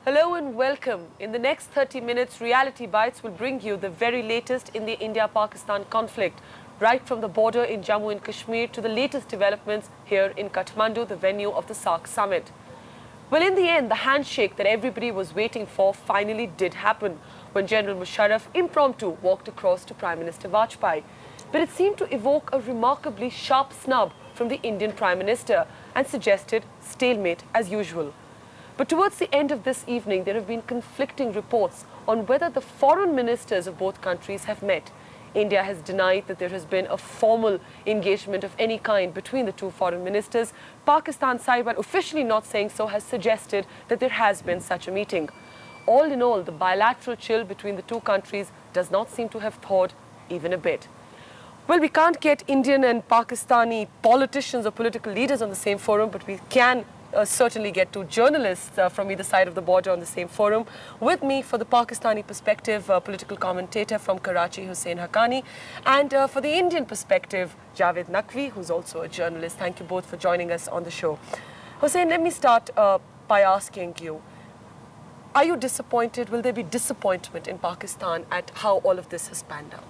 Hello and welcome. In the next 30 minutes, Reality Bites will bring you the very latest in the India-Pakistan conflict, right from the border in Jammu and Kashmir to the latest developments here in Kathmandu, the venue of the SAARC summit. Well, in the end, the handshake that everybody was waiting for finally did happen when General Musharraf impromptu walked across to Prime Minister Vajpayee. But it seemed to evoke a remarkably sharp snub from the Indian Prime Minister and suggested stalemate as usual. But towards the end of this evening, there have been conflicting reports on whether the foreign ministers of both countries have met. India has denied that there has been a formal engagement of any kind between the two foreign ministers. Pakistan side, while officially not saying so, has suggested that there has been such a meeting. All in all, the bilateral chill between the two countries does not seem to have thawed even a bit. Well, we can't get Indian and Pakistani politicians or political leaders on the same forum, but we can certainly get two journalists from either side of the border on the same forum. With me for the Pakistani perspective, political commentator from Karachi, Hussain Haqqani, and for the Indian perspective, Javed Naqvi, who's also a journalist. Thank you both for joining us on the show. Hussain, let me start by asking you, are you disappointed? Will there be disappointment in Pakistan at how all of this has panned out?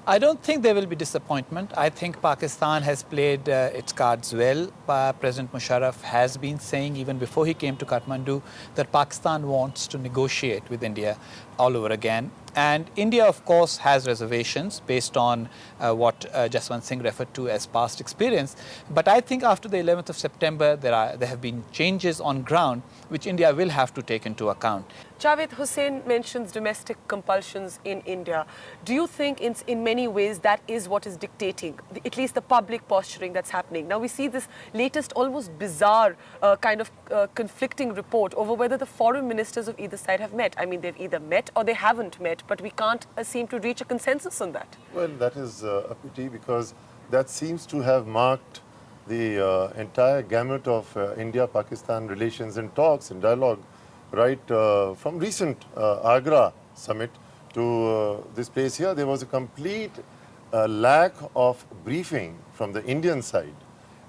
I don't think there will be disappointment. I think Pakistan has played its cards well. President Musharraf has been saying even before he came to Kathmandu that Pakistan wants to negotiate with India all over again. And India, of course, has reservations based on what Jaswant Singh referred to as past experience. But I think after the 11th of September, there have been changes on ground which India will have to take into account. Javed, Hussain mentions domestic compulsions in India. Do you think in many ways that is what is dictating, at least the public posturing that's happening? Now we see this latest almost bizarre kind of conflicting report over whether the foreign ministers of either side have met. I mean, they've either met or they haven't met, but we can't seem to reach a consensus on that. Well, that is a pity because that seems to have marked the entire gamut of India-Pakistan relations and talks and dialogue, right from recent Agra summit to this place here. There was a complete lack of briefing from the Indian side.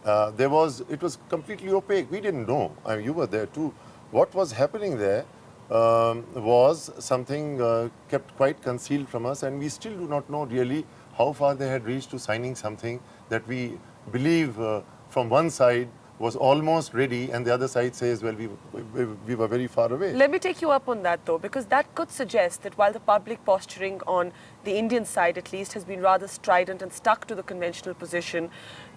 It was completely opaque. We didn't know. I mean, you were there too. What was happening there was something kept quite concealed from us, and we still do not know really how far they had reached to signing something that we believe from one side was almost ready and the other side says, well, we were very far away. Let me take you up on that though, because that could suggest that while the public posturing on the Indian side at least has been rather strident and stuck to the conventional position,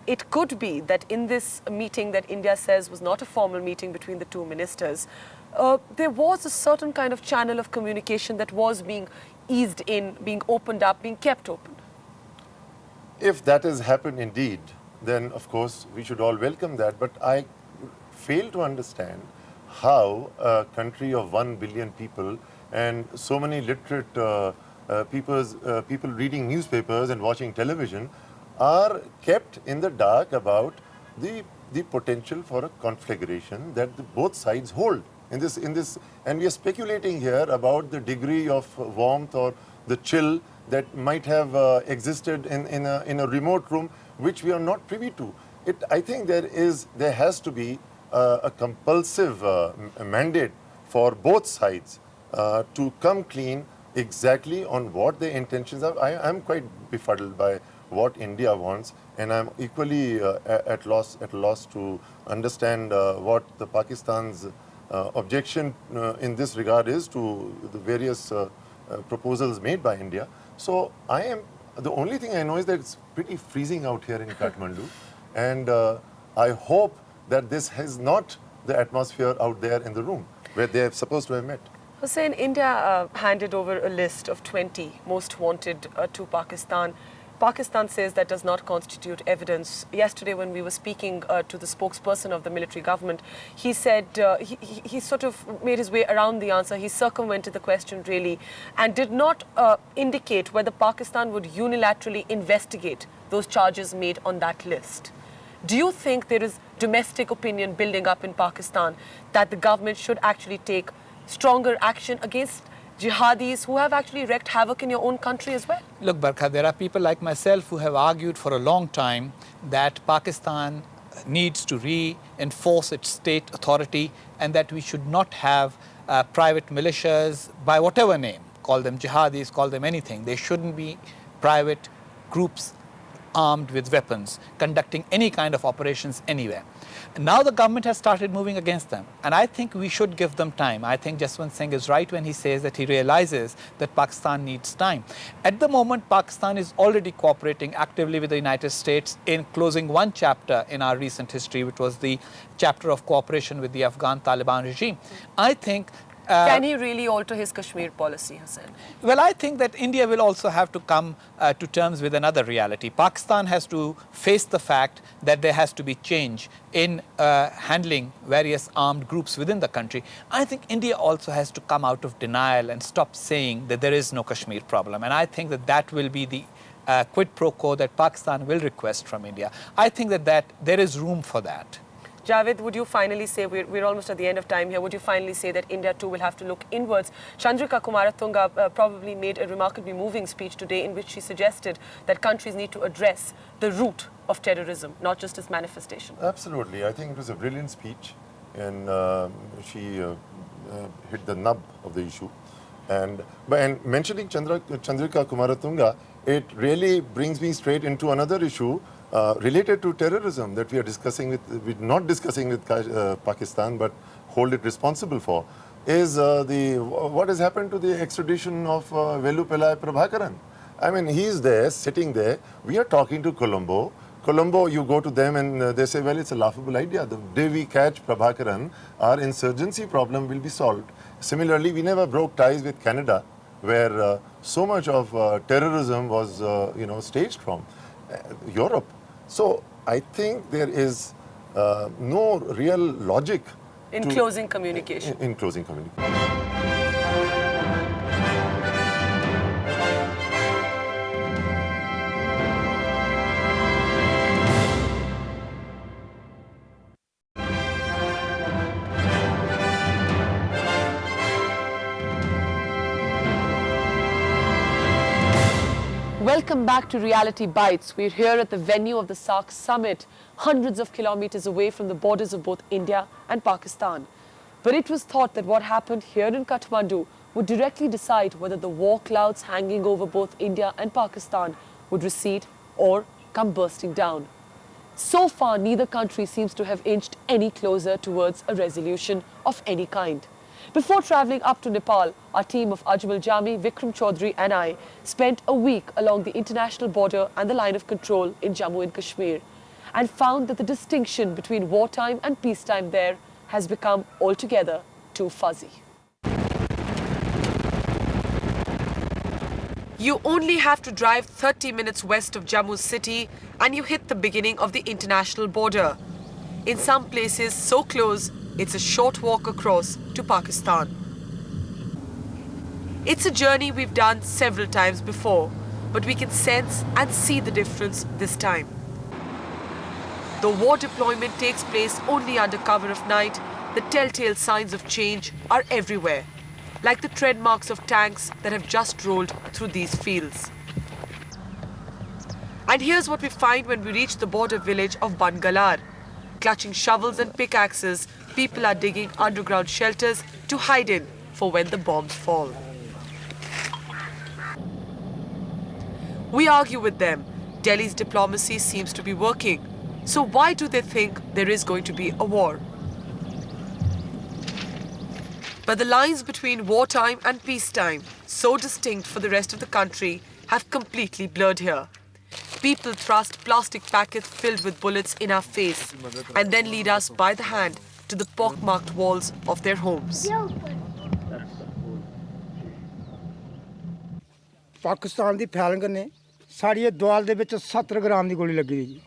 it could be that in this meeting that India says was not a formal meeting between the two ministers, there was a certain kind of channel of communication that was being eased in, being opened up, being kept open. If that has happened indeed, then of course we should all welcome that. But I fail to understand how a country of 1 billion people and so many literate people reading newspapers and watching television are kept in the dark about the potential for a conflagration that both sides hold in this, and we are speculating here about the degree of warmth or the chill that might have existed in a remote room, which we are not privy to. I think there has to be a compulsive mandate for both sides to come clean exactly on what their intentions are. I am quite befuddled by what India wants, and I'm equally at loss to understand what the Pakistan's objection in this regard is to the various proposals made by India. So the only thing I know is that it's pretty freezing out here in Kathmandu, and I hope that this has not the atmosphere out there in the room where they are supposed to have met. Hussain, India handed over a list of 20 most wanted to Pakistan. Pakistan says that does not constitute evidence. Yesterday when we were speaking to the spokesperson of the military government, he said he sort of made his way around the answer. He circumvented the question really and did not indicate whether Pakistan would unilaterally investigate those charges made on that list. Do you think there is domestic opinion building up in Pakistan that the government should actually take stronger action against jihadis who have actually wreaked havoc in your own country as well? Look, Barkha, there are people like myself who have argued for a long time that Pakistan needs to reinforce its state authority, and that we should not have private militias by whatever name, call them jihadis, call them anything. They shouldn't be private groups armed with weapons conducting any kind of operations anywhere. Now the government has started moving against them, and I think we should give them time. I think Jaswant Singh is right when he says that he realizes that Pakistan needs time. At the moment, Pakistan is already cooperating actively with the United States in closing one chapter in our recent history, which was the chapter of cooperation with the Afghan Taliban regime. I think can he really alter his Kashmir policy, Hussain? Well, I think that India will also have to come to terms with another reality. Pakistan has to face the fact that there has to be change in handling various armed groups within the country. I think India also has to come out of denial and stop saying that there is no Kashmir problem. And I think that that will be the quid pro quo that Pakistan will request from India. I think that there is room for that. Javed, would you finally say, we're almost at the end of time here, would you finally say that India too will have to look inwards? Chandrika Kumaratunga probably made a remarkably moving speech today in which she suggested that countries need to address the root of terrorism, not just its manifestation. Absolutely. I think it was a brilliant speech, and she hit the nub of the issue. And mentioning Chandrika Kumaratunga, it really brings me straight into another issue related to terrorism that we are discussing not discussing with Pakistan, but hold it responsible for, is what has happened to the extradition of Velupillai Prabhakaran. I mean, he's there, sitting there. We are talking to Colombo. Colombo, you go to them and they say, well, it's a laughable idea. The day we catch Prabhakaran, our insurgency problem will be solved. Similarly, we never broke ties with Canada, where so much of terrorism was, staged from. Europe. So I think there is no real logic in closing communication. In closing communication. Welcome back to Reality Bites. We're here at the venue of the SAARC summit, hundreds of kilometers away from the borders of both India and Pakistan. But it was thought that what happened here in Kathmandu would directly decide whether the war clouds hanging over both India and Pakistan would recede or come bursting down. So far, neither country seems to have inched any closer towards a resolution of any kind. Before travelling up to Nepal, our team of Ajmal Jami, Vikram Chaudhary and I spent a week along the international border and the line of control in Jammu and Kashmir, and found that the distinction between wartime and peacetime there has become altogether too fuzzy. You only have to drive 30 minutes west of Jammu city and you hit the beginning of the international border. In some places so close, it's a short walk across to Pakistan. It's a journey we've done several times before, but we can sense and see the difference this time. The war deployment takes place only under cover of night. The telltale signs of change are everywhere, like the tread marks of tanks that have just rolled through these fields. And here's what we find when we reach the border village of Bangalar. Clutching shovels and pickaxes, people are digging underground shelters to hide in for when the bombs fall. We argue with them. Delhi's diplomacy seems to be working. So why do they think there is going to be a war? But the lines between wartime and peacetime, so distinct for the rest of the country, have completely blurred here. People thrust plastic packets filled with bullets in our face and then lead us by the hand to the pock-marked walls of their homes. Pakistan ਦੀ ਫੈਲੰਗ ਨੇ ਸਾਡੀ ਦੁਆਲ ਦੇ ਵਿੱਚ 70 gram ਦੀ ਗੋਲੀ ਲੱਗੀ ਜੀ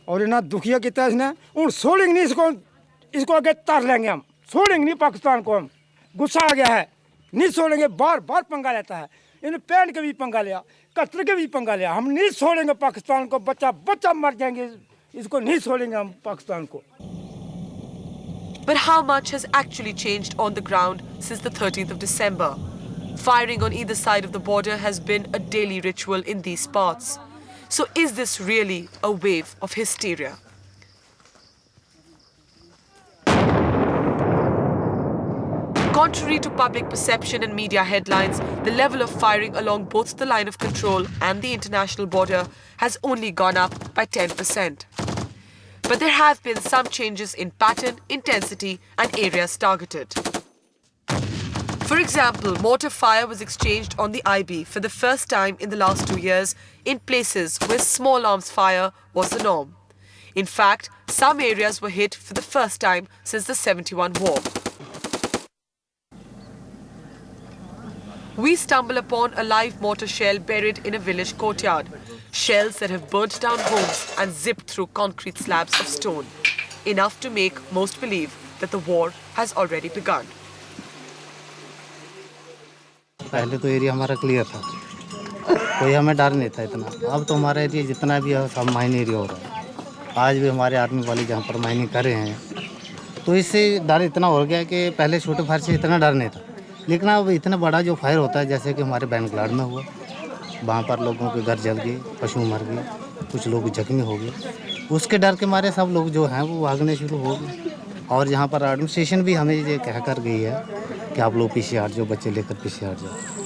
और इन्हें दुखिया किया इसने उन सोलिंग नहीं इसको आगे तर लेंगे हम सोलेंगे नहीं पाकिस्तान को हम गुस्सा आ गया है नहीं सोलेंगे बार बार पंगा लेता है इन्हें पैन के भी पंगा लिया कतर के भी पंगा लिया हम नहीं छोड़ेंगे पाकिस्तान को बच्चा बच्चा मर जाएंगे इसको नहीं छोड़ेंगे हम पाकिस्तान को But how much has actually changed on the ground since the 13th of December? Firing on either side of the border has been a daily ritual in these parts. So is this really a wave of hysteria? Contrary to public perception and media headlines, the level of firing along both the line of control and the international border has only gone up by 10%. But there have been some changes in pattern, intensity and areas targeted. For example, mortar fire was exchanged on the IB for the first time in the last 2 years in places where small arms fire was the norm. In fact, some areas were hit for the first time since the 71 war. We stumble upon a live mortar shell buried in a village courtyard. Shells that have burnt down homes and zipped through concrete slabs of stone. Enough to make most believe that the war has already begun. पहले तो area हमारा clear था, कोई हमें डर नहीं था इतना। अब तो हमारा एरिया जितना भी है सब माइन एरिया हो रहा है। आज भी हमारे आर्मी वाले जहाँ पर माइनिंग कर रहे हैं, तो इससे डर इतना हो गया कि पहले छोटे फायर से इतना डर नहीं था, लेकिन अब इतना बड़ा जो फायर होता है, जैसे कि हमारे बैंगलाड़ में हुआ, वहाँ पर लोगों के घर जल गए, पशु मर गए, कुछ लोग जख्मी हो गए। उसके डर के मारे सब लोग जो हैं वो भागने शुरू हो गए। और यहाँ पर एडमिनिस्ट्रेशन भी हमें ये कह कर गई है कि आप लोग पीछे हट जाओ, बच्चे लेकर पीछे हट जाओ।